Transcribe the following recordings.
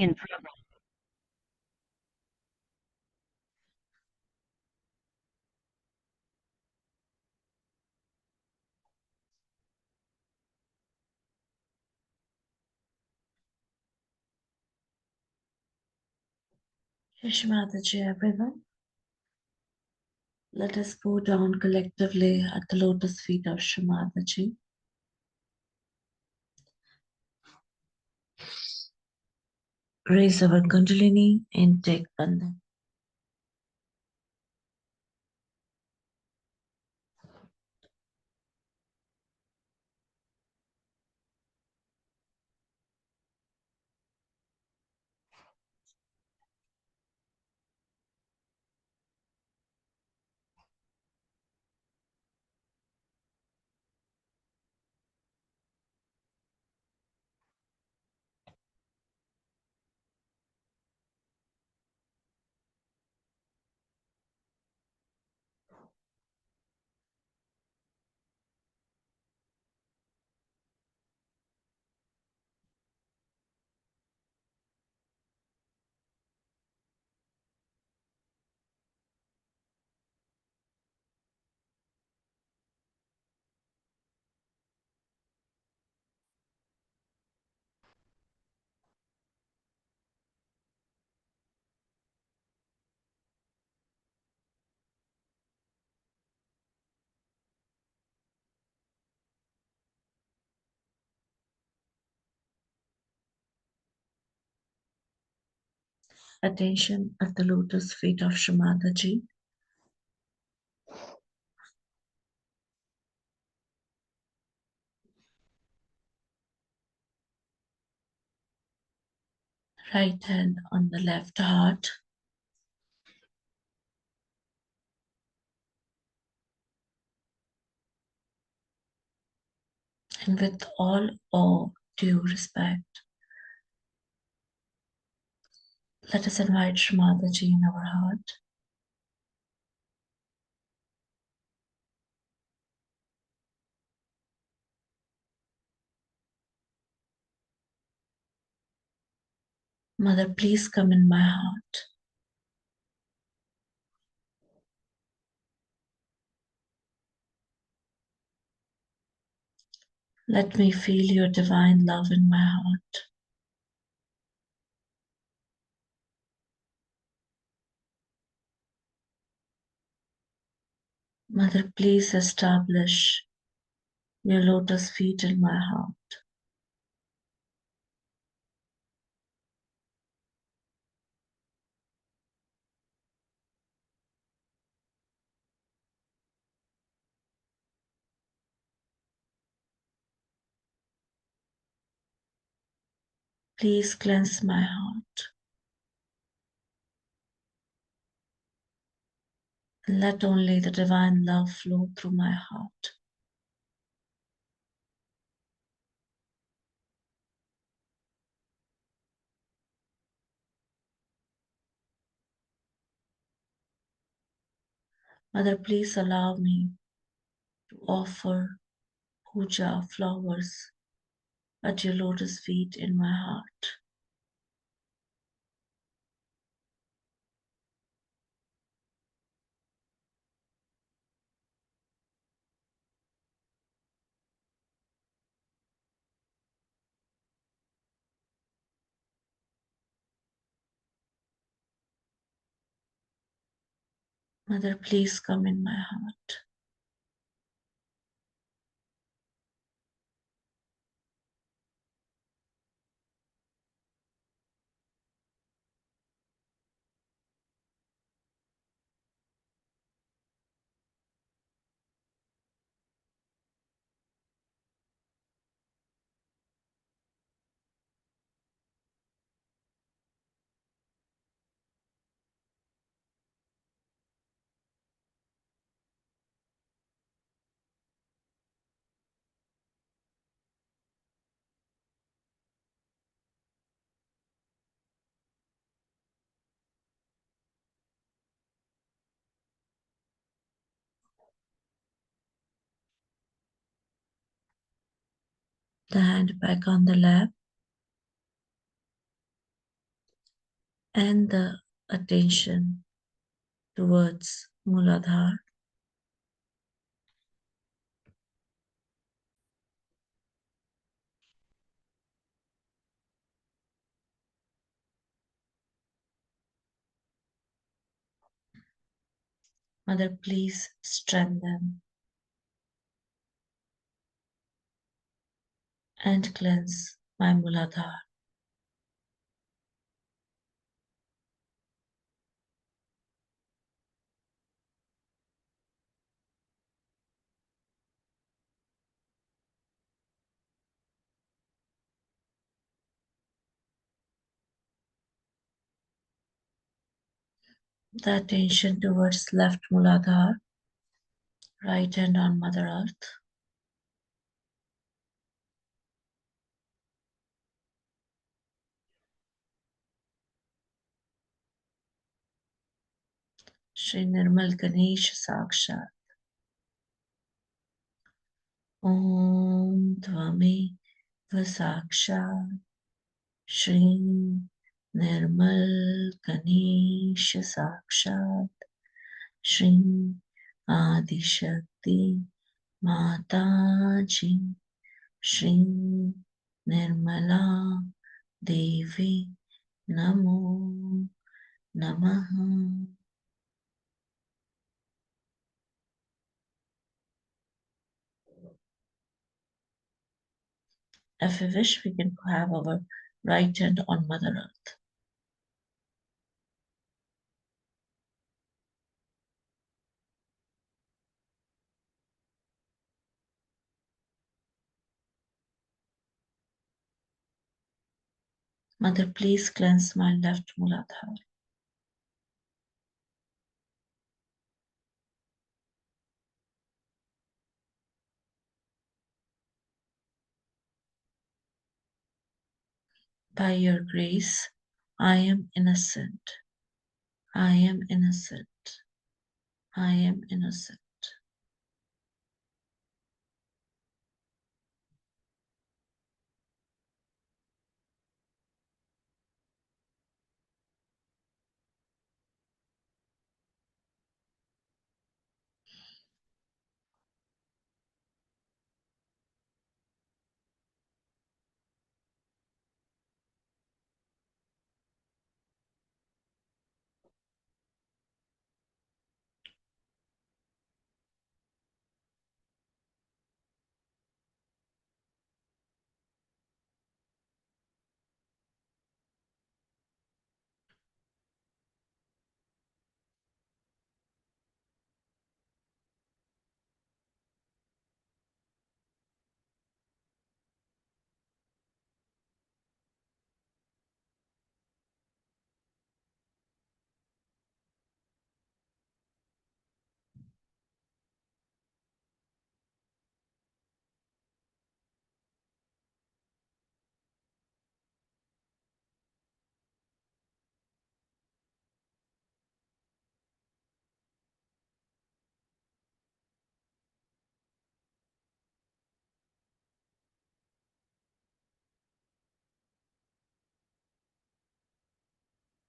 In progress. Shishmataji, everyone. Let us bow down collectively at the lotus feet of Shrimataji. Raise our Kundalini and take Bandhan. Attention at the lotus feet of Shrimataji. Right hand on the left heart. And with all awe, due respect, let us invite Shrimataji in our heart. Mother, please come in my heart. Let me feel your divine love in my heart. Mother, please establish your lotus feet in my heart. Please cleanse my heart. And let only the divine love flow through my heart. Mother, please allow me to offer puja flowers at your lotus feet in my heart. Mother, please come in my heart. The hand back on the lap. and the attention towards Muladhara. Mother, please strengthen and cleanse my Muladhara. The attention towards left Muladhara, right hand on Mother Earth. Shri Nirmal Ganesh Sakshat. Om Tvame Vasakshat Shri Nirmal Ganesh Sakshat Shri Adi Shakti Mataji Shri Nirmala Devi Namo Namaha. If we wish, we can have our right hand on Mother Earth. Mother, please cleanse my left Muladhara. By your grace, I am innocent. I am innocent. I am innocent.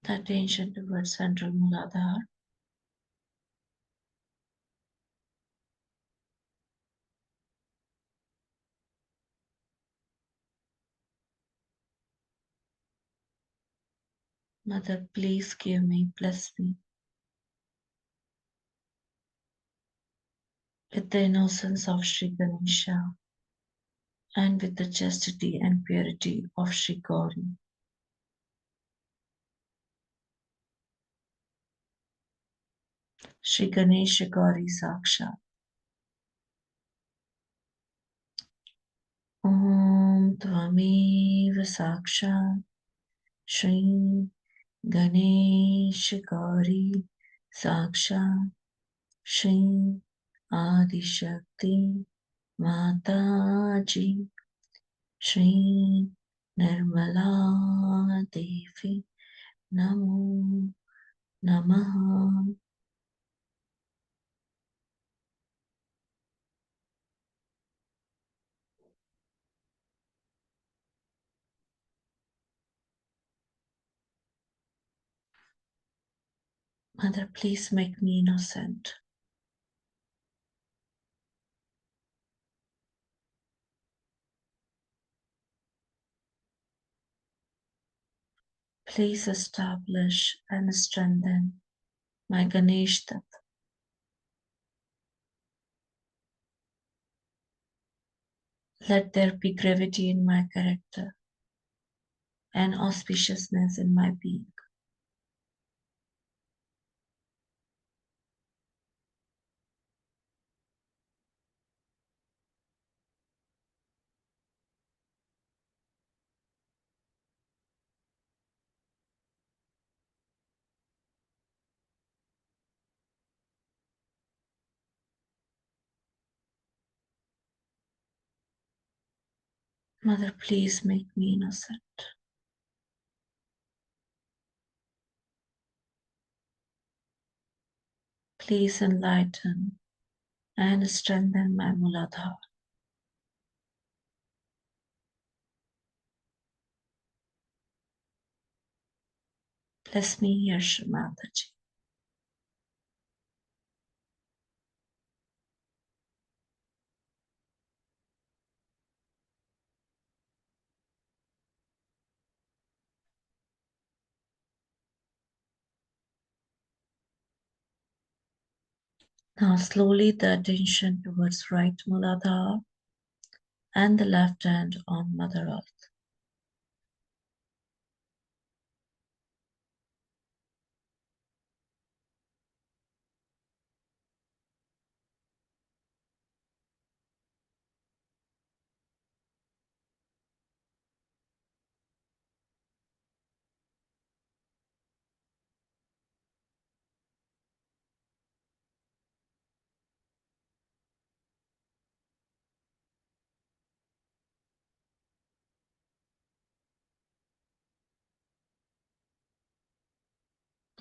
The attention towards central Muladhara. Mother, please give me, bless me with the innocence of Sri Ganesha and with the chastity and purity of Sri Gauri. Shri Ganesha Gauri Sakshat. Om Tvameva Sakshat Shri Ganesha Gauri Sakshat Shri Adi Shakti Mataji Shri Nirmala Devi Namo Namaha. Mother, please make me innocent. Please establish and strengthen my Ganesh Tattva. Let there be gravity in my character and auspiciousness in my being. Mother, please make me innocent. Please enlighten and strengthen my Muladhara. Bless me, Yash Mataji. Now slowly the attention towards right Muladhara and the left hand on Mother Earth.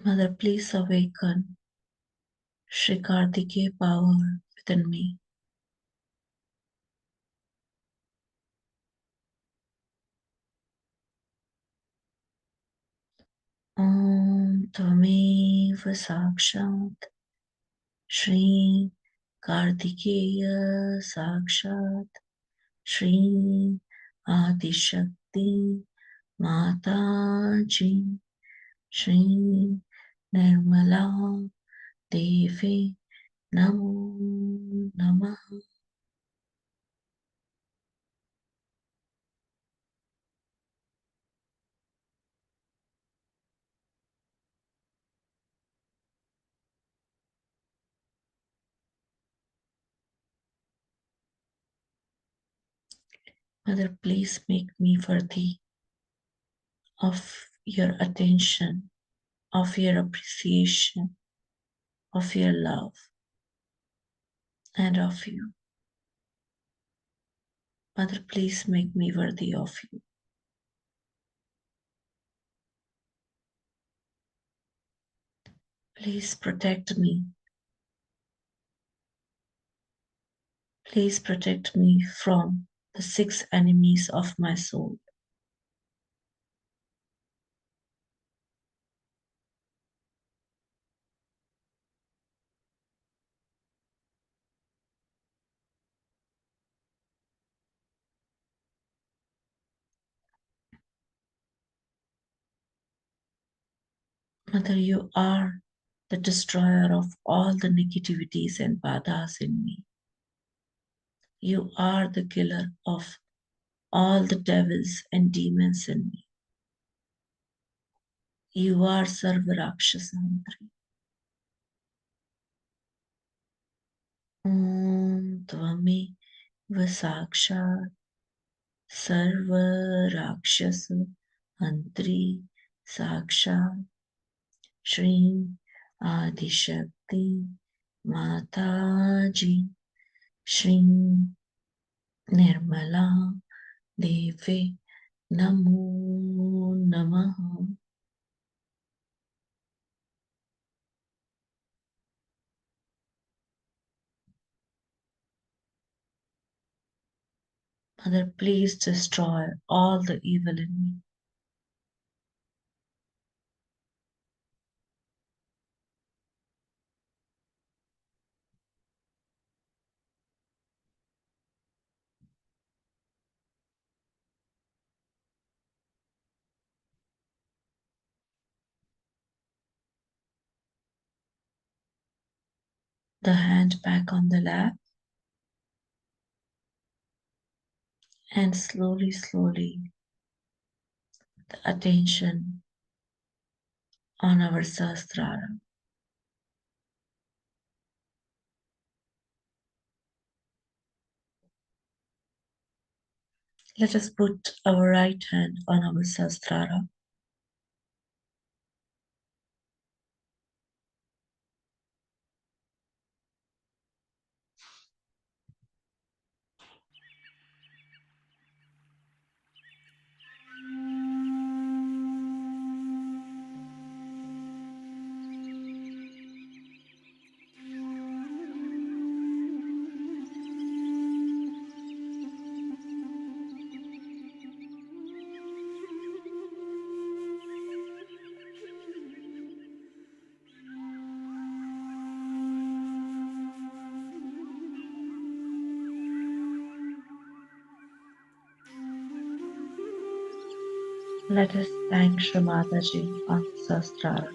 Mother, please awaken Sri Kartikeya power within me. Om Tvameva Sakshat Shri Kartikeya Sakshat Shri Adishakti Mataji Shri Nirmala Devi Namo Namah. Mother, please make me worthy of your attention, of your appreciation, of your love, and of you. Mother, please make me worthy of you. Please protect me. Please protect me from the 6 enemies of my soul. Mother, you are the destroyer of all the negativities and badas in me. You are the killer of all the devils and demons in me. You are Sarvarakshasantri. Om Tvami Vasakshat Sarvarakshasa Antri Sakshat Shri Adishakti Mataji Shri Nirmala Devi Namo Namaha. Mother, please destroy all the evil in me. the hand back on the lap, and slowly, slowly, the attention on our Sahasrara. Let us put our right hand on our Sahasrara. Let us thank Shri Mataji on the Sahasrara.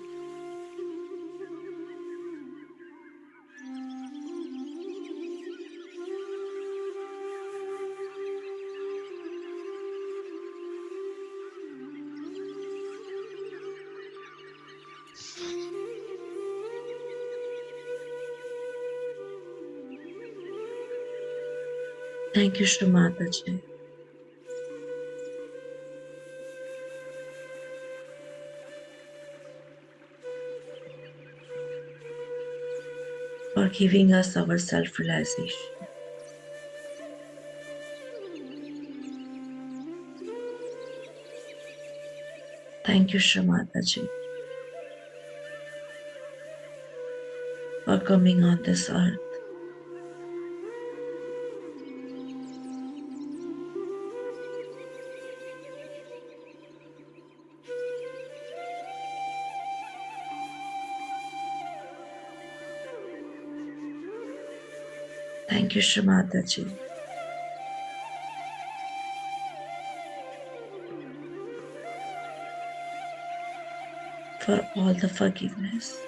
Thank you, Shri Mataji, for giving us our self-realization. Thank you, Shri Mataji, for coming on this earth. Thank you, Shri Mataji, for all the forgiveness.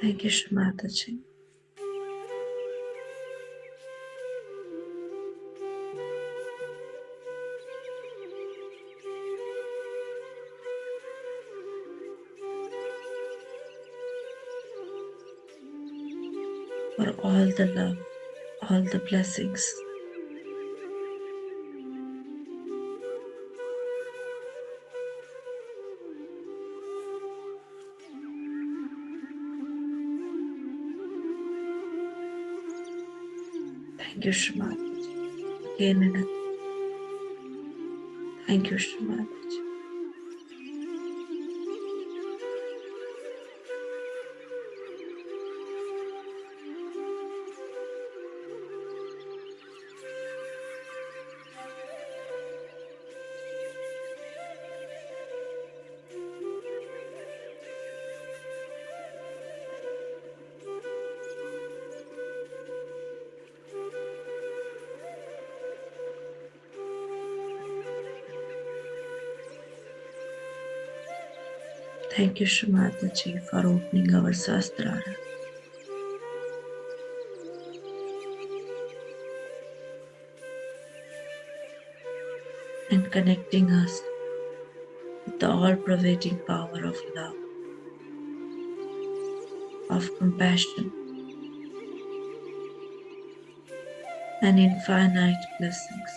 Thank you, Shri Mataji. For all the love, all the blessings. Thank you, Shri Mataji. Again and again. Thank you, Shri Mataji. Thank you, Shri Mataji, for opening our Sahasrara and connecting us with the all-pervading power of love, of compassion, and infinite blessings.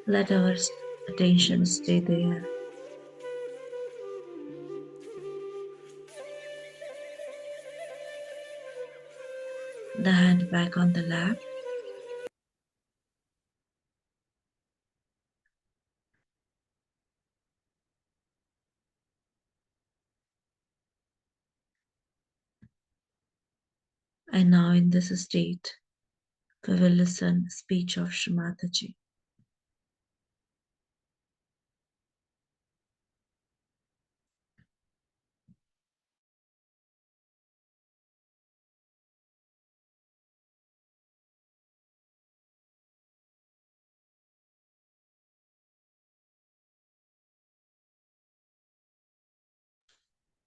Let our attention stay there. and back on the lap. And now in this state, we will listen speech of Shri Mataji.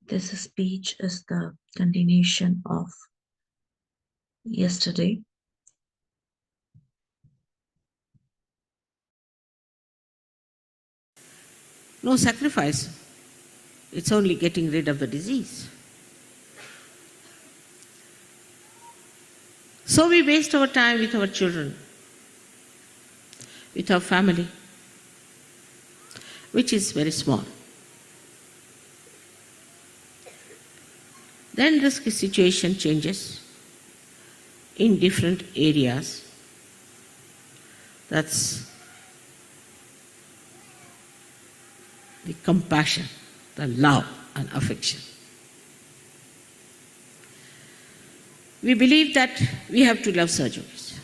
This speech is the continuation of yesterday. No sacrifice. It's only getting rid of the disease. So we waste our time with our children, with our family, which is very small. Then the situation changes in different areas. That's the compassion, the love and affection. We believe that we have to love surgeries.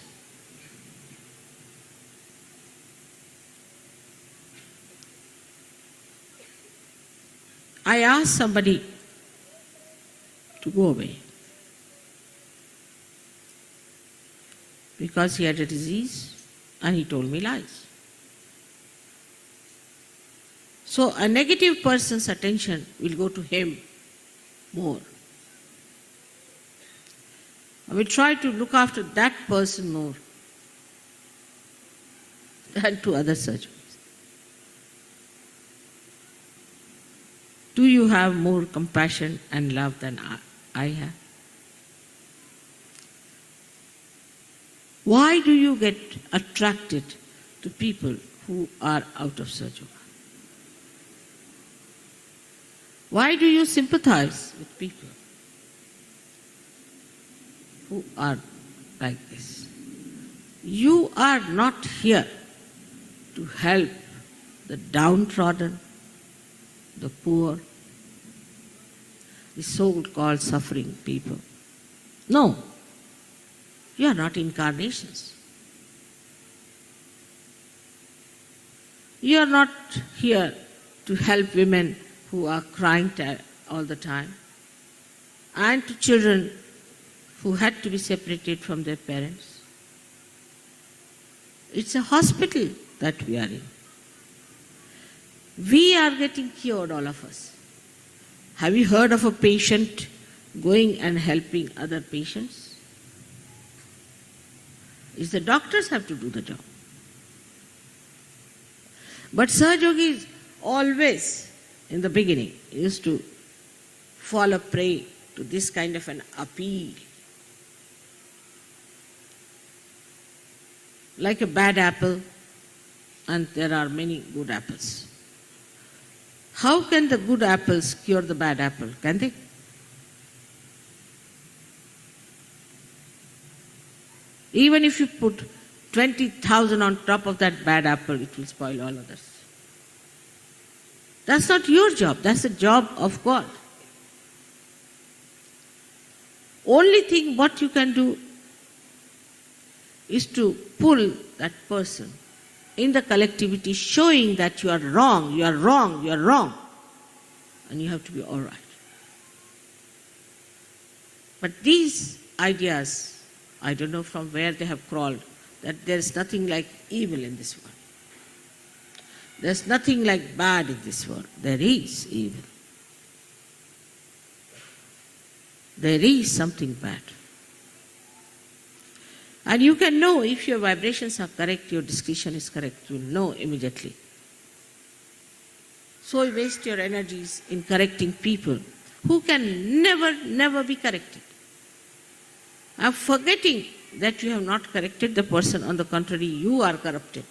I asked somebody to go away because he had a disease and he told me lies. So a negative person's attention will go to him more. I will try to look after that person more than to other surgeries. Do you have more compassion and love than I have? Why do you get attracted to people who are out of surgery? Why do you sympathize with people who are like this? You are not here to help the downtrodden, the poor, the so-called suffering people. No, you are not incarnations. You are not here to help women who are crying all the time, and to children who had to be separated from their parents. It's a hospital that we are in. We are getting cured, all of us. Have you heard of a patient going and helping other patients? It's the doctors have to do the job. But Sahajogis always, in the beginning, used to fall a prey to this kind of an appeal. Like a bad apple, and there are many good apples. How can the good apples cure the bad apple? Can they? Even if you put 20,000 on top of that bad apple, it will spoil all others. That's not your job, that's the job of God. Only thing what you can do is to pull that person in the collectivity, showing that you are wrong, you are wrong, you are wrong, and you have to be all right. But these ideas, I don't know from where they have crawled, that there is nothing like evil in this world. There's nothing like bad in this world. There is evil. There is something bad. And you can know if your vibrations are correct, your discretion is correct. You'll know immediately. So you waste your energies in correcting people who can never be corrected. I'm forgetting that you have not corrected the person. On the contrary, you are corrupted.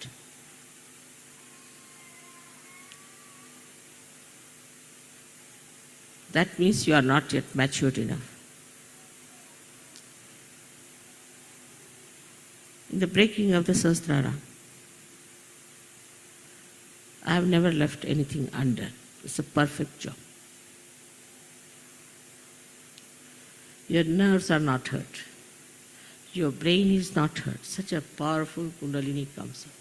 That means you are not yet matured enough. in the breaking of the Sahasrara, I have never left anything undone. It's a perfect job. Your nerves are not hurt. Your brain is not hurt. Such a powerful Kundalini comes in.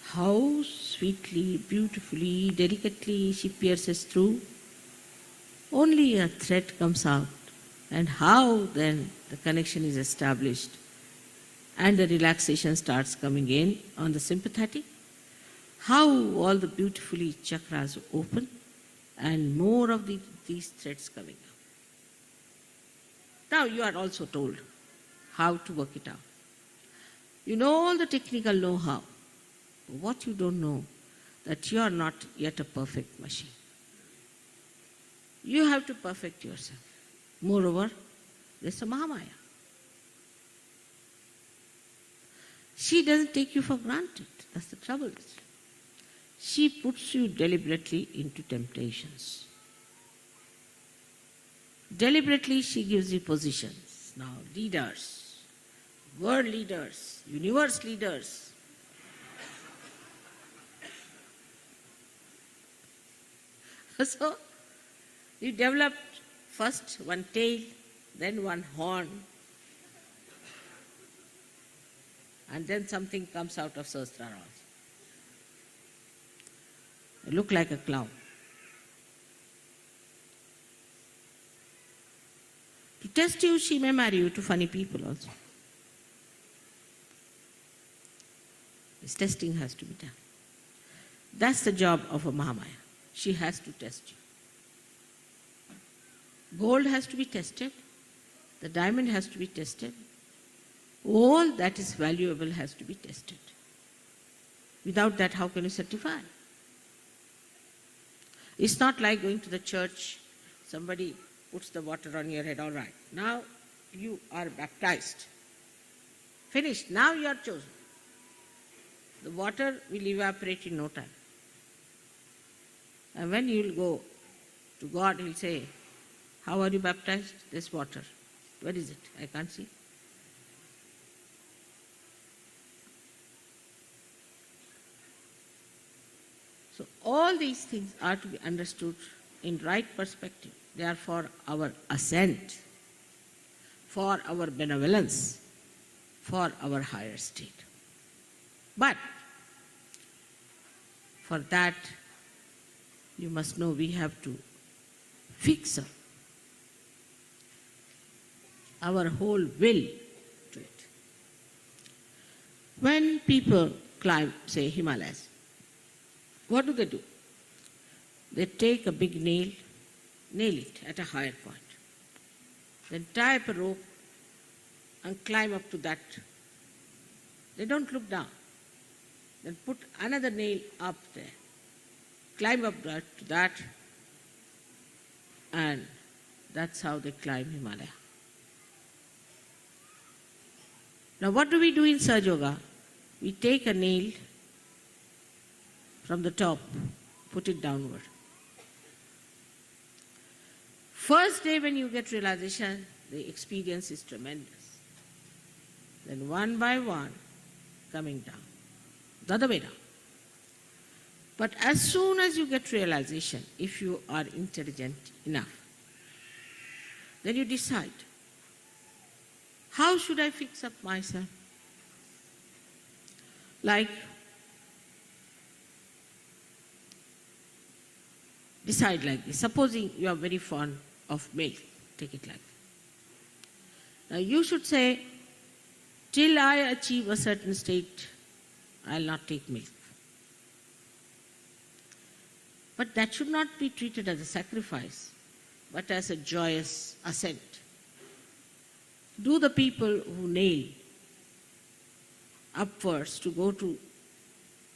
How sweetly, beautifully, delicately she pierces through. Only a thread comes out. And how then the connection is established and the relaxation starts coming in on the sympathetic. How all the beautifully chakras open and more of these threads coming out. Now you are also told how to work it out. You know all the technical know-how. What you don't know, that you are not yet a perfect machine. You have to perfect yourself. Moreover, there's a Mahamaya. She doesn't take you for granted. That's the trouble. She puts you deliberately into temptations. Deliberately she gives you positions. Now, leaders, world leaders, universe leaders. So, you develop first one tail, then one horn, and then something comes out of Sahasrara also. You look like a clown. To test you, she may marry you to funny people also. This testing has to be done. That's the job of a Mahamaya. She has to test you. Gold has to be tested. The diamond has to be tested. All that is valuable has to be tested. Without that, how can you certify? It's not like going to the church, somebody puts the water on your head, all right. Now you are baptized. Finished. Now you are chosen. The water will evaporate in no time. And when you will go to God, He will say, how are you baptized? This water. Where is it? I can't see. So all these things are to be understood in right perspective. They are for our ascent, for our benevolence, for our higher state. But for that, you must know we have to fix our whole will to it. When people climb, say, Himalayas, what do? They take a big nail it at a higher point, then tie up a rope and climb up to that. They don't look down. Then put another nail up there, climb up to that, and that's how they climb Himalaya. Now what do we do in Sahaja Yoga? We take a nail from the top, put it downward. First day when you get realization, the experience is tremendous. Then one by one, coming down, the other way down. But as soon as you get realization, if you are intelligent enough, then you decide, how should I fix up myself? Like, decide like this. Supposing you are very fond of milk, take it like that. Now you should say, till I achieve a certain state, I will not take milk. But that should not be treated as a sacrifice, but as a joyous ascent. Do the people who nail upwards to go to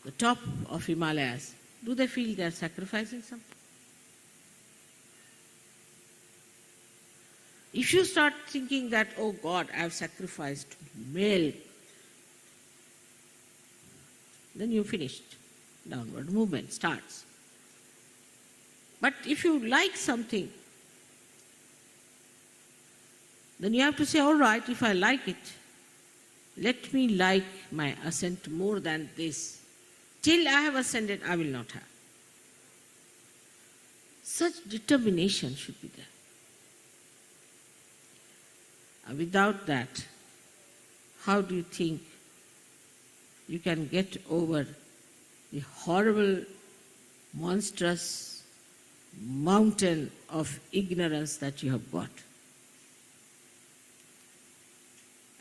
the top of Himalayas, do they feel they are sacrificing something? If you start thinking that, oh God, I have sacrificed milk, then you finished. Downward movement starts. But if you like something, then you have to say, all right, if I like it, let me like my ascent more than this. Till I have ascended, I will not have. Such determination should be there. Without that, how do you think you can get over the horrible, monstrous mountain of ignorance that you have got?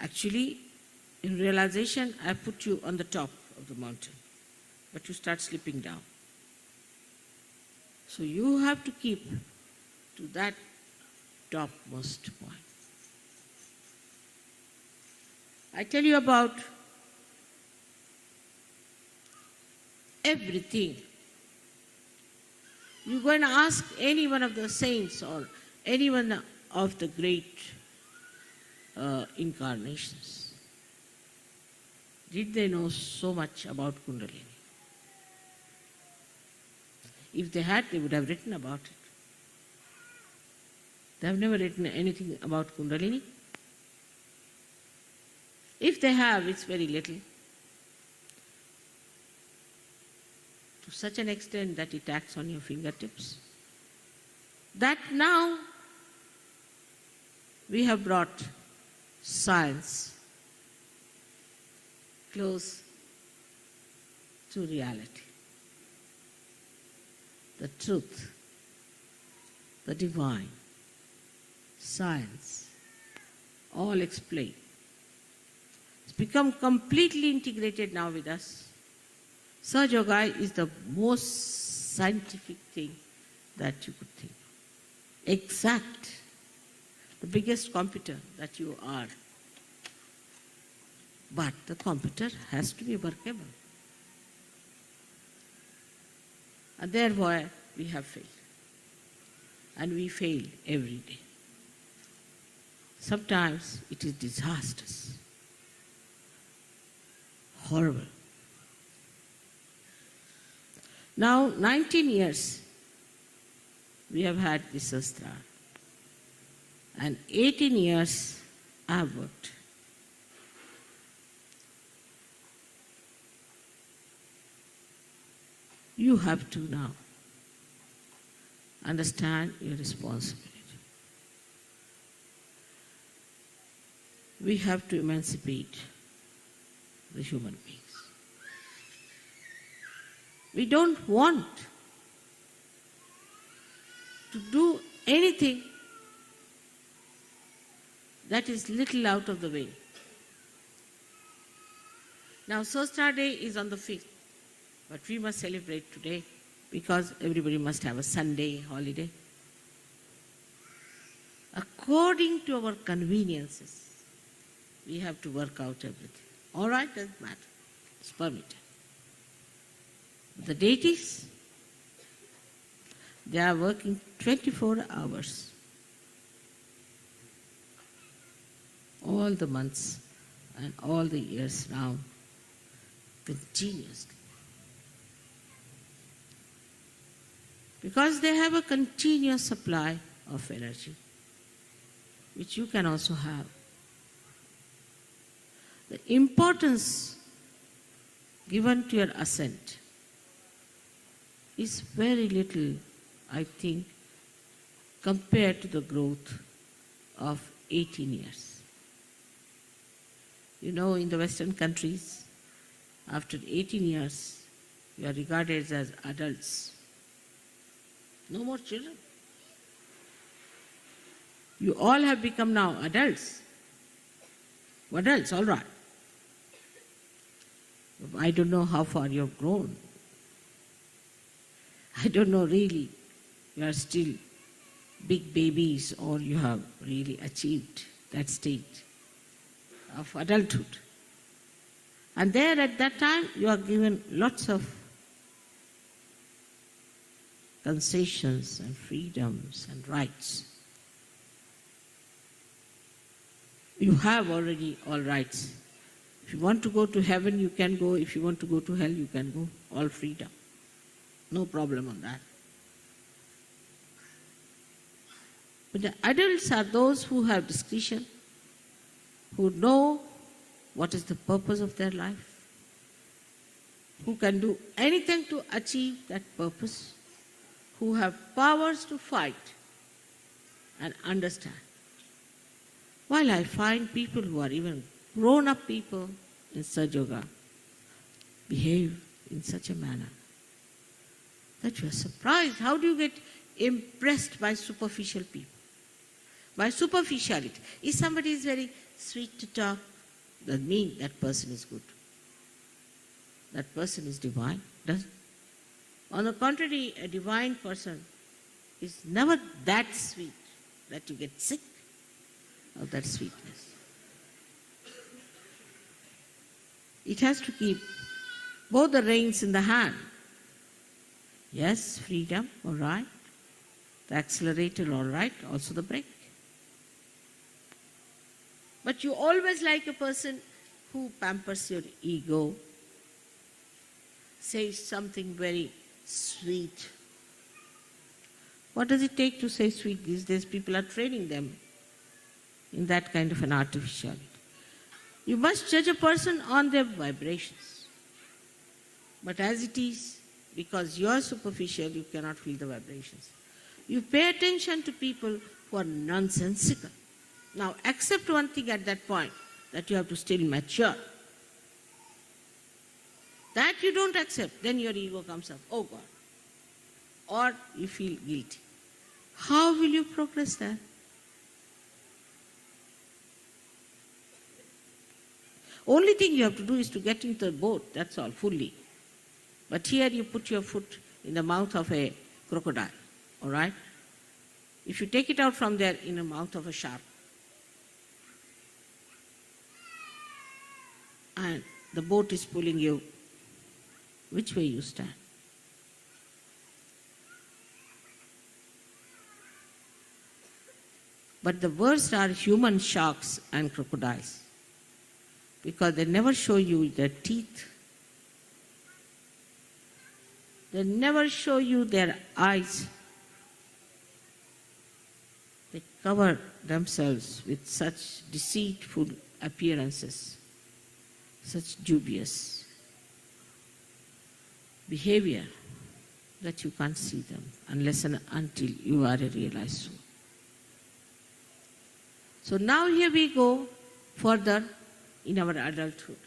Actually, in realization, I put you on the top of the mountain, but you start slipping down. So you have to keep to that topmost point. I tell you about everything. You go and ask any one of the saints or any one of the great incarnations. Did they know so much about Kundalini? If they had, they would have written about it. They have never written anything about Kundalini. If they have, it's very little. To such an extent that it acts on your fingertips. That now we have brought science close to reality. The truth, the divine, science, all explained. It's become completely integrated now with us. Sahaja Yoga is the most scientific thing that you could think of. Exact, the biggest computer that you are. But the computer has to be workable. And therefore we have failed. And we fail every day. Sometimes it is disastrous, horrible. Now 19 years we have had this Shastra, and 18 years I have worked. You have to now understand your responsibility. We have to emancipate the human beings. We don't want to do anything that is little out of the way. Now, Shastra Day is on the 5th, but we must celebrate today because everybody must have a Sunday holiday. According to our conveniences, we have to work out everything. All right, doesn't matter. It's permitted. The deities, they are working 24 hours. All the months and all the years round, continuously. Because they have a continuous supply of energy, which you can also have. The importance given to your ascent is very little, I think, compared to the growth of 18 years. You know, in the Western countries, after 18 years, you are regarded as adults. No more children. You all have become now adults. Adults, all right. I don't know how far you have grown. I don't know really. You are still big babies or you have really achieved that state of adulthood. And there at that time you are given lots of concessions and freedoms and rights. You have already all rights. If you want to go to heaven, you can go. If you want to go to hell, you can go. All freedom. No problem on that. But the adults are those who have discretion, who know what is the purpose of their life, who can do anything to achieve that purpose, who have powers to fight and understand. While I find people who are even grown-up people in Sahaja Yoga behave in such a manner that you are surprised. How do you get impressed by superficial people? By superficiality. If somebody is very sweet to talk, doesn't mean that person is good. That person is divine. Doesn't. On the contrary, a divine person is never that sweet that you get sick of that sweetness. It has to keep both the reins in the hand. Yes, freedom, all right. The accelerator, all right. Also the brake. But you always like a person who pampers your ego, says something very sweet. What does it take to say sweet these days? People are training them in that kind of an artificiality. You must judge a person on their vibrations. But as it is, because you are superficial, you cannot feel the vibrations. You pay attention to people who are nonsensical. Now, accept one thing at that point, that you have to still mature. That you don't accept, then your ego comes up, oh God. Or you feel guilty. How will you progress there? Only thing you have to do is to get into the boat, that's all, fully. But here you put your foot in the mouth of a crocodile, all right? If you take it out from there in the mouth of a shark, and the boat is pulling you, which way you stand? But the worst are human sharks and crocodiles, because they never show you their teeth. They never show you their eyes. They cover themselves with such deceitful appearances, such dubious behavior that you can't see them unless and until you are a realized soul. So now here we go further in our adulthood.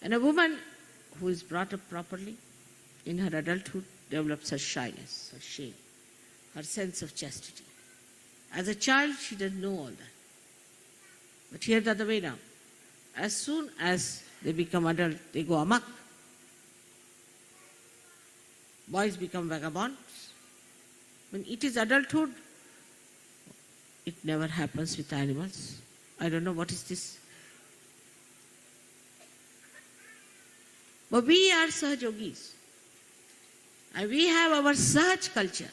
And a woman who is brought up properly in her adulthood develops her shyness, her shame, her sense of chastity. As a child, she doesn't know all that. But here the other way now. As soon as they become adult, they go amok. Boys become vagabonds. When it is adulthood, it never happens with animals. I don't know what is this. But we are Sahaja Yogis. And we have our Sahaj culture.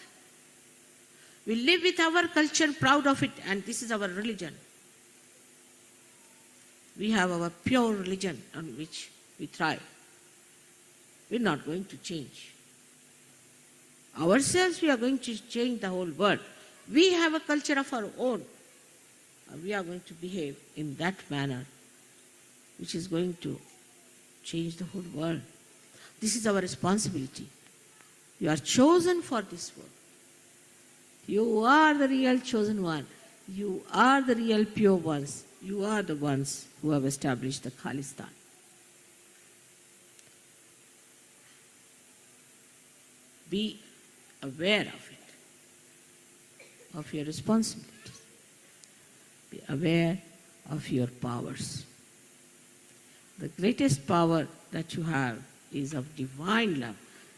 We live with our culture, proud of it, and this is our religion. We have our pure religion on which we thrive. We're not going to change. Ourselves, we are going to change the whole world. We have a culture of our own. And we are going to behave in that manner, which is going to change the whole world. This is our responsibility. You are chosen for this work. You are the real chosen one. You are the real pure ones. You are the ones who have established the Khalistan. Be aware of it, of your responsibilities. Be aware of your powers. The greatest power that you have is of divine love,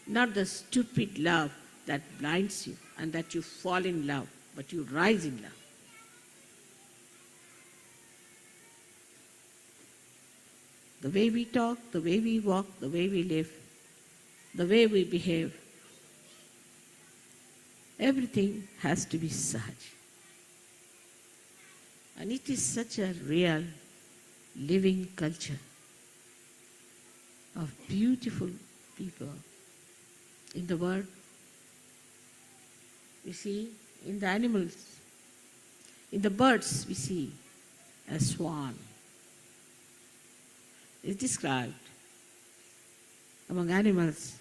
not the stupid love that blinds you and that you fall in love, but you rise in love. The way we talk, the way we walk, the way we live, the way we behave, everything has to be Sahaj. And it is such a real, living culture of beautiful people in the world. You see, in the animals, in the birds we see a swan is described among animals,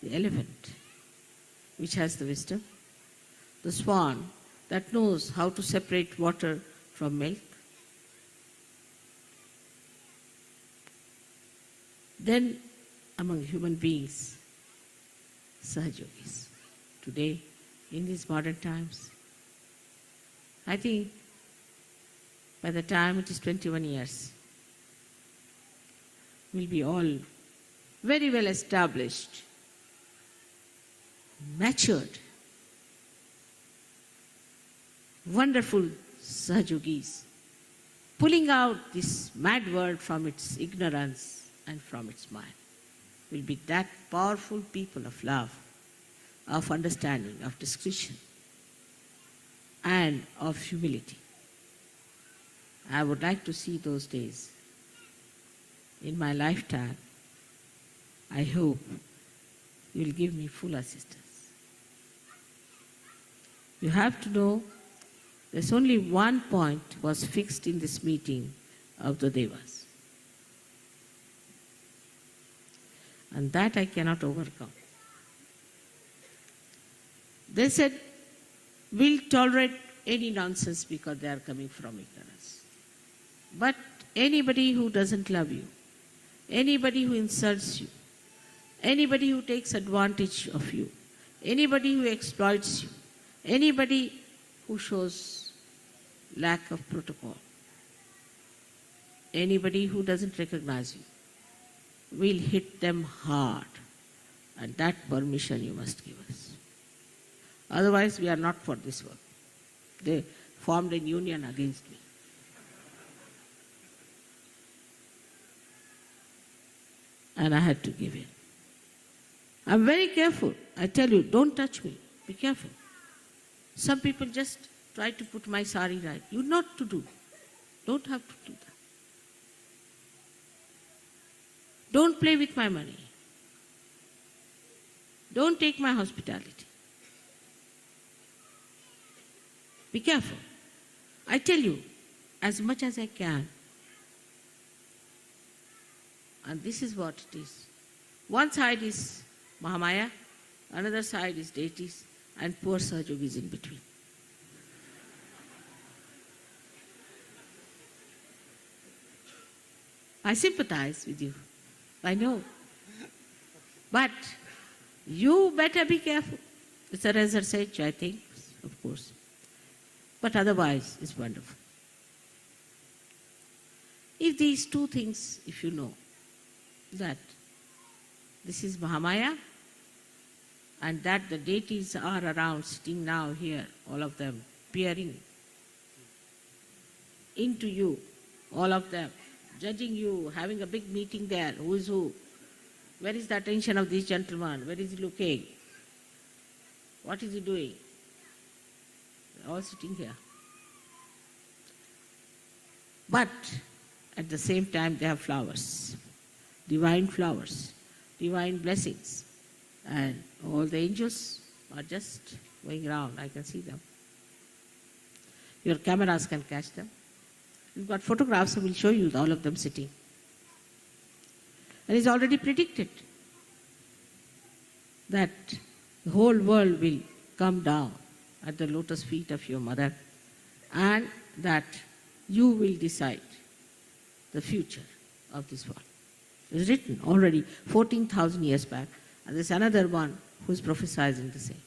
the elephant, which has the wisdom, the swan that knows how to separate water from milk. Then among human beings, Sahajogis. Today, in these modern times, I think by the time it is 21 years, we'll be all very well established, matured, wonderful Sahajogis, pulling out this mad world from its ignorance and from its mind. Will be that powerful people of love, of understanding, of discretion, and of humility. I would like to see those days in my lifetime. I hope you will give me full assistance. You have to know there's only one point was fixed in this meeting of the Devas. And that I cannot overcome. They said, we'll tolerate any nonsense because they are coming from ignorance. But anybody who doesn't love you, anybody who insults you, anybody who takes advantage of you, anybody who exploits you, anybody who shows lack of protocol, anybody who doesn't recognize you, we'll hit them hard. And that permission you must give us. Otherwise, we are not for this work. They formed a union against me. And I had to give in. I'm very careful. I tell you, don't touch me. Be careful. Some people just try to put my sari right. You not to do. Don't have to do that. Don't play with my money. Don't take my hospitality. Be careful. I tell you, as much as I can. And this is what it is. One side is Mahamaya, another side is deities, and poor Sahajogis in between. I sympathize with you. I know. But you better be careful. It's a research, I think, of course. But otherwise, it's wonderful. If these two things, if you know, that this is Mahamaya and that the deities are around, sitting now here, all of them, peering into you, all of them, judging you, having a big meeting there, who is who, where is the attention of this gentleman, where is he looking, what is he doing? They're all sitting here. But at the same time they have flowers, divine blessings. And all the angels are just going around, I can see them. Your cameras can catch them. We've got photographs, so we'll show you all of them sitting. And it's already predicted that the whole world will come down at the lotus feet of your mother, and that you will decide the future of this world. It's written already 14,000 years back, and there's another one who's prophesizing the same.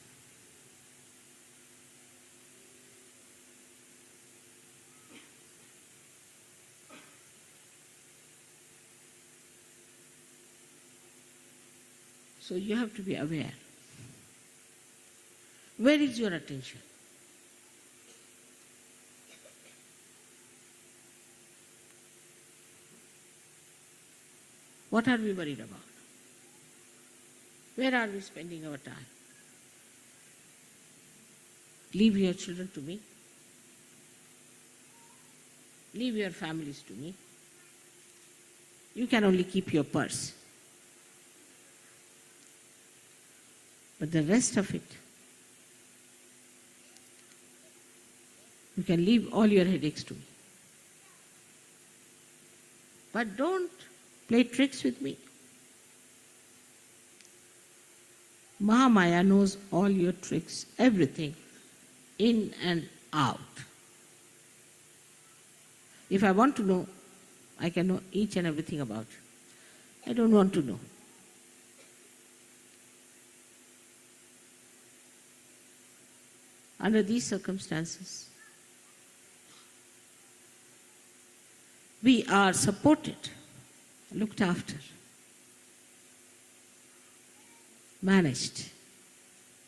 So you have to be aware. Where is your attention? What are we worried about? Where are we spending our time? Leave your children to me. Leave your families to me. You can only keep your purse. But the rest of it, you can leave all your headaches to me. But don't play tricks with me. Mahamaya knows all your tricks, everything, in and out. If I want to know, I can know each and everything about you. I don't want to know. Under these circumstances, we are supported, looked after, managed,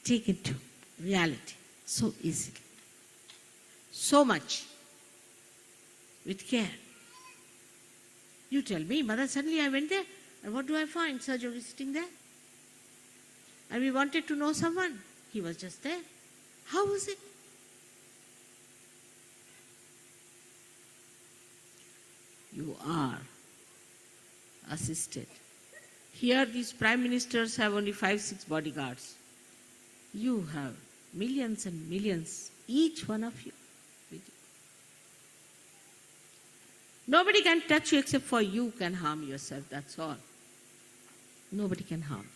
taken to reality so easily, so much with care. You tell me, Mother, suddenly I went there, and what do I find? Surgery sitting there. And we wanted to know someone. He was just there. How was it? You are assisted. Here, these prime ministers have only 5, 6 bodyguards. You have millions and millions, each one of you, with you. Nobody can touch you except for you can harm yourself, that's all. Nobody can harm.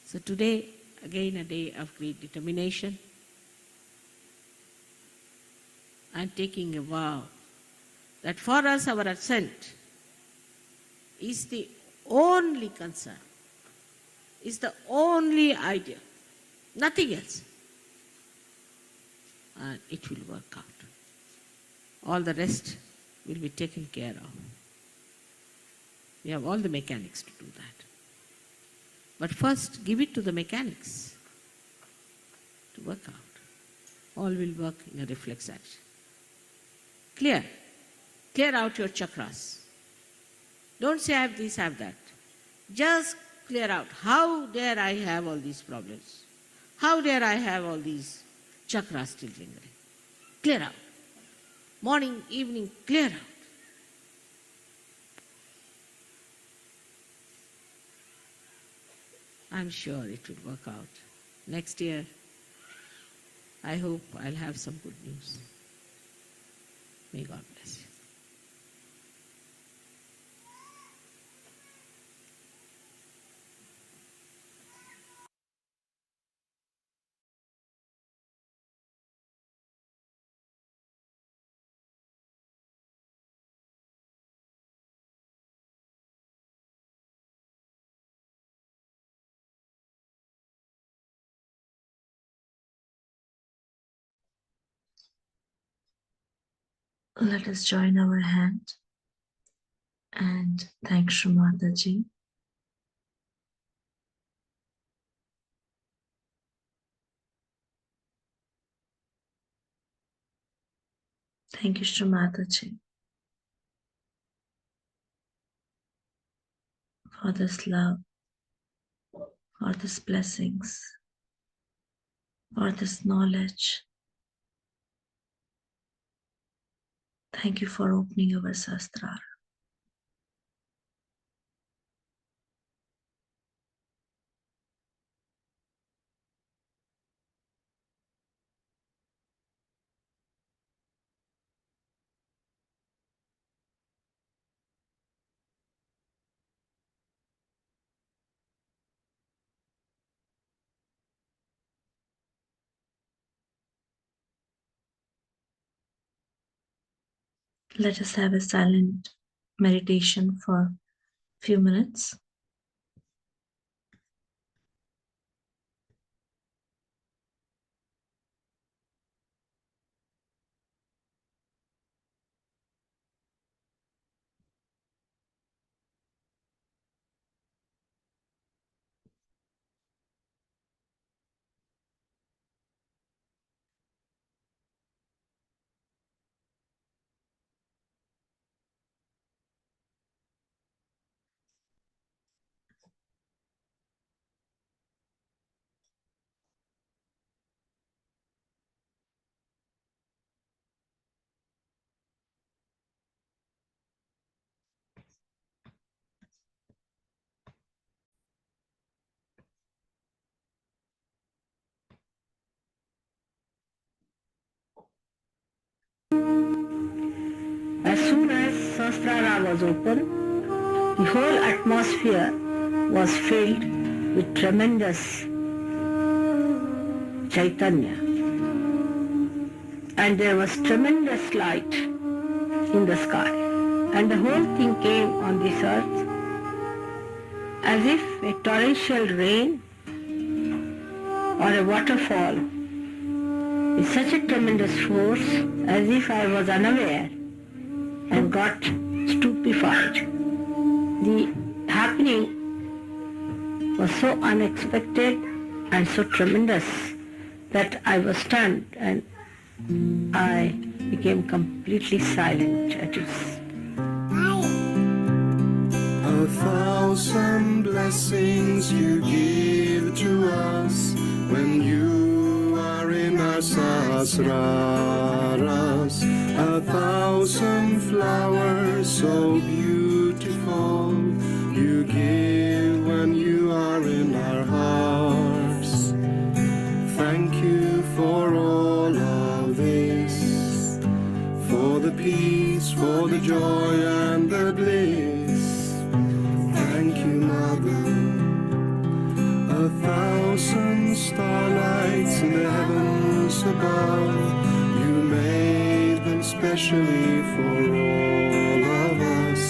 So today, again a day of great determination. I'm taking a vow that for us our ascent is the only concern, is the only idea, nothing else. And it will work out. All the rest will be taken care of. We have all the mechanics to do that. But first, give it to the mechanics to work out. All will work in a reflex action. Clear. Clear out your chakras. Don't say I have this, I have that. Just clear out. How dare I have all these problems? How dare I have all these chakras still lingering? Clear out. Morning, evening, clear out. I'm sure it will work out. Next year, I hope I'll have some good news. May God bless you. Let us join our hand and thank Shri Mataji. Thank you, Shri Mataji, for this love, for these blessings, for this knowledge. Thank you for opening our Sastra. Let us have a silent meditation for a few minutes. Sahasrara was open, the whole atmosphere was filled with tremendous Chaitanya. And there was tremendous light in the sky. And the whole thing came on this earth as if a torrential rain or a waterfall with such a tremendous force as if I was unaware and got stupefied. The happening was so unexpected and so tremendous that I was stunned and I became completely silent at its. A thousand blessings you give to us when you are in our sahasraras. A thousand flowers so beautiful you give when you are in our hearts. Thank you for all of this, for the peace, for the joy and the bliss. Thank you, Mother. A thousand starlights in the heavens above, you made them specially for all of us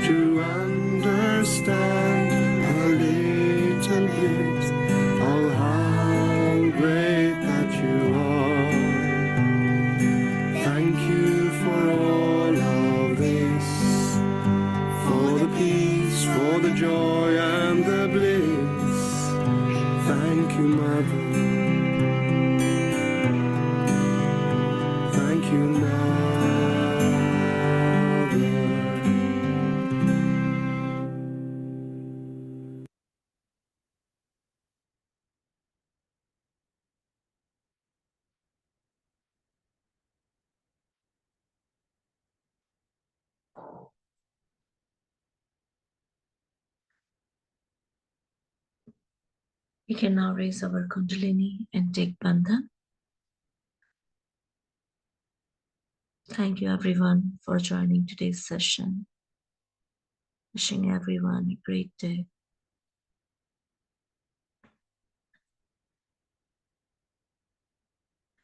to understand a little bit of how great that you are. Thank you for all of this, for the peace, for the joy and the bliss. Thank you, Mother. Thank you, Mother. We can now raise our Kundalini and take Bandhan. Thank you everyone for joining today's session. Wishing everyone a great day.